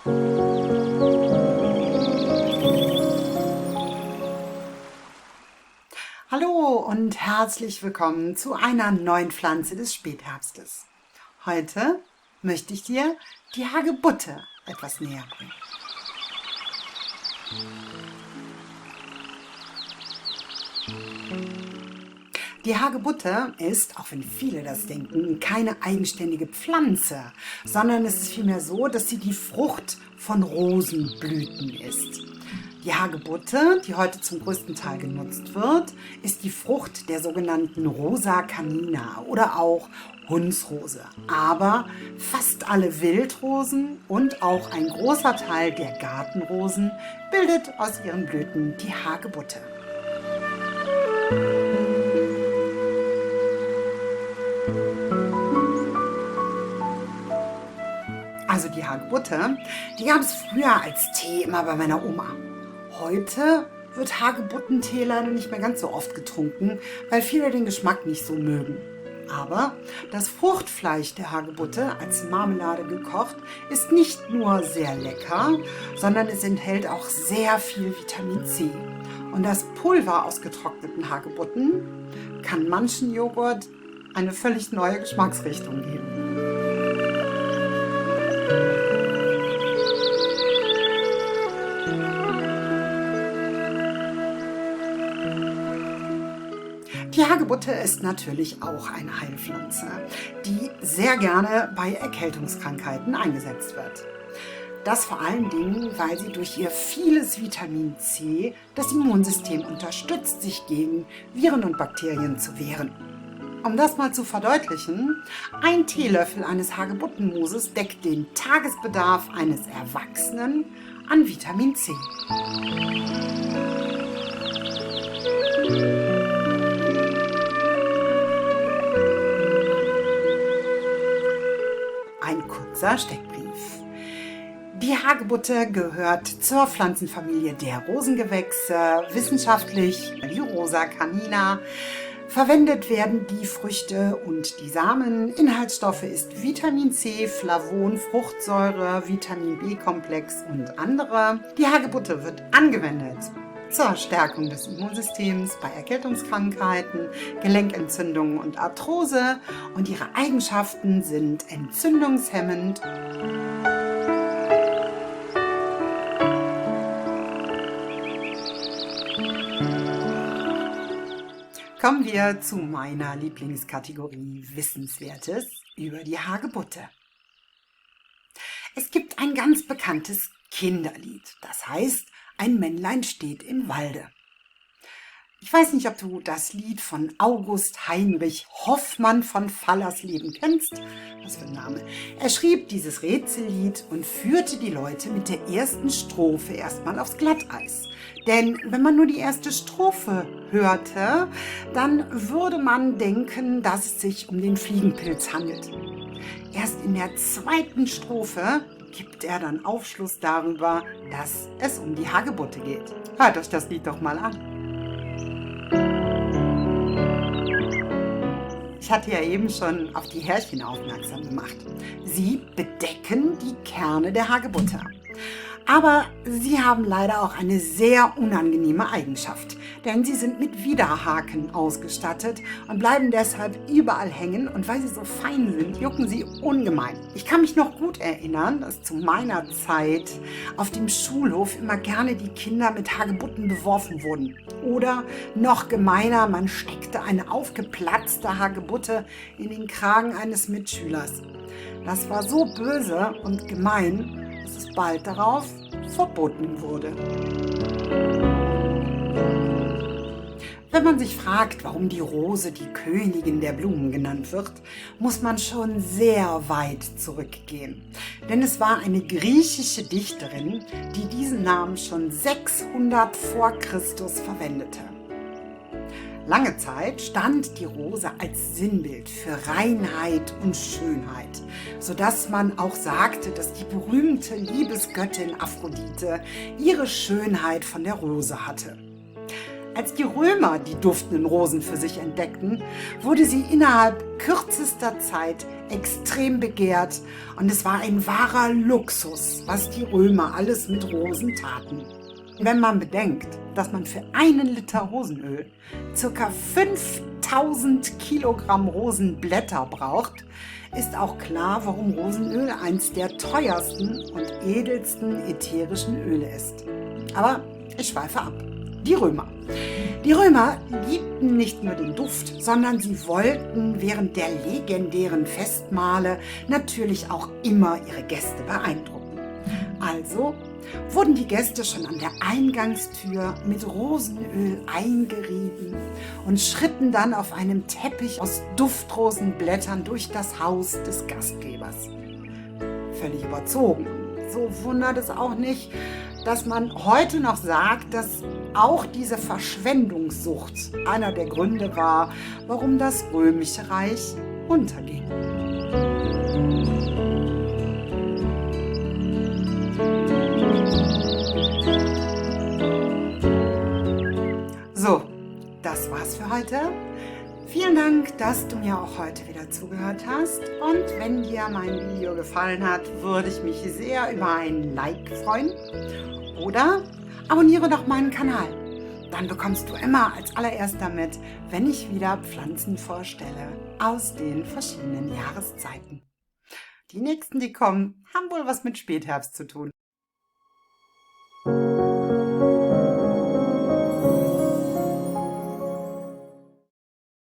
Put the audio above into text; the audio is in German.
Hallo und herzlich willkommen zu einer neuen Pflanze des Spätherbstes. Heute möchte ich dir die Hagebutte etwas näher bringen. Die Hagebutte ist, auch wenn viele das denken, keine eigenständige Pflanze, sondern es ist vielmehr so, dass sie die Frucht von Rosenblüten ist. Die Hagebutte, die heute zum größten Teil genutzt wird, ist die Frucht der sogenannten Rosa canina oder auch Hundsrose. Aber fast alle Wildrosen und auch ein großer Teil der Gartenrosen bildet aus ihren Blüten die Hagebutte. Also die Hagebutte, die gab es früher als Tee immer bei meiner Oma. Heute wird Hagebuttentee leider nicht mehr ganz so oft getrunken, weil viele den Geschmack nicht so mögen. Aber das Fruchtfleisch der Hagebutte als Marmelade gekocht ist nicht nur sehr lecker, sondern es enthält auch sehr viel Vitamin C. Und das Pulver aus getrockneten Hagebutten kann manchen Joghurt eine völlig neue Geschmacksrichtung geben. Die Hagebutte ist natürlich auch eine Heilpflanze, die sehr gerne bei Erkältungskrankheiten eingesetzt wird. Das vor allen Dingen, weil sie durch ihr vieles Vitamin C das Immunsystem unterstützt, sich gegen Viren und Bakterien zu wehren. Um das mal zu verdeutlichen, ein Teelöffel eines Hagebuttenmooses deckt den Tagesbedarf eines Erwachsenen an Vitamin C. Ein kurzer Steckbrief. Die Hagebutte gehört zur Pflanzenfamilie der Rosengewächse, wissenschaftlich die Rosa canina. Verwendet werden die Früchte und die Samen. Inhaltsstoffe ist Vitamin C, Flavon, Fruchtsäure, Vitamin B-Komplex und andere. Die Hagebutte wird angewendet zur Stärkung des Immunsystems bei Erkältungskrankheiten, Gelenkentzündungen und Arthrose, und ihre Eigenschaften sind entzündungshemmend. Kommen wir zu meiner Lieblingskategorie Wissenswertes über die Hagebutte. Es gibt ein ganz bekanntes Kinderlied, das heißt, ein Männlein steht im Walde. Ich weiß nicht, ob du das Lied von August Heinrich Hoffmann von Fallersleben kennst. Was für ein Name. Er schrieb dieses Rätsellied und führte die Leute mit der ersten Strophe erstmal aufs Glatteis. Denn wenn man nur die erste Strophe hörte, dann würde man denken, dass es sich um den Fliegenpilz handelt. Erst in der zweiten Strophe gibt er dann Aufschluss darüber, dass es um die Hagebutte geht. Hört euch das Lied doch mal an. Ich hatte ja eben schon auf die Härchen aufmerksam gemacht. Sie bedecken die Kerne der Hagebutte. Aber sie haben leider auch eine sehr unangenehme Eigenschaft, denn sie sind mit Widerhaken ausgestattet und bleiben deshalb überall hängen, und weil sie so fein sind, jucken sie ungemein. Ich kann mich noch gut erinnern, dass zu meiner Zeit auf dem Schulhof immer gerne die Kinder mit Hagebutten beworfen wurden. Oder noch gemeiner, man steckte eine aufgeplatzte Hagebutte in den Kragen eines Mitschülers. Das war so böse und gemein, dass es bald darauf verboten wurde. Wenn man sich fragt, warum die Rose die Königin der Blumen genannt wird, muss man schon sehr weit zurückgehen. Denn es war eine griechische Dichterin, die diesen Namen schon 600 vor Christus verwendete. Lange Zeit stand die Rose als Sinnbild für Reinheit und Schönheit, sodass man auch sagte, dass die berühmte Liebesgöttin Aphrodite ihre Schönheit von der Rose hatte. Als die Römer die duftenden Rosen für sich entdeckten, wurde sie innerhalb kürzester Zeit extrem begehrt und es war ein wahrer Luxus, was die Römer alles mit Rosen taten. Wenn man bedenkt, dass man für 1 Liter Rosenöl ca. 5000 Kilogramm Rosenblätter braucht, ist auch klar, warum Rosenöl eins der teuersten und edelsten ätherischen Öle ist. Aber ich schweife ab. Die Römer. Die Römer liebten nicht nur den Duft, sondern sie wollten während der legendären Festmahle natürlich auch immer ihre Gäste beeindrucken. Also wurden die Gäste schon an der Eingangstür mit Rosenöl eingerieben und schritten dann auf einem Teppich aus Duftrosenblättern durch das Haus des Gastgebers. Völlig überzogen. So wundert es auch nicht, dass man heute noch sagt, dass auch diese Verschwendungssucht einer der Gründe war, warum das Römische Reich unterging. So, das war's für heute. Vielen Dank, dass du mir auch heute wieder zugehört hast. Und wenn dir mein Video gefallen hat, würde ich mich sehr über ein Like freuen. Oder abonniere doch meinen Kanal. Dann bekommst du immer als allererster mit, wenn ich wieder Pflanzen vorstelle aus den verschiedenen Jahreszeiten. Die nächsten, die kommen, haben wohl was mit Spätherbst zu tun.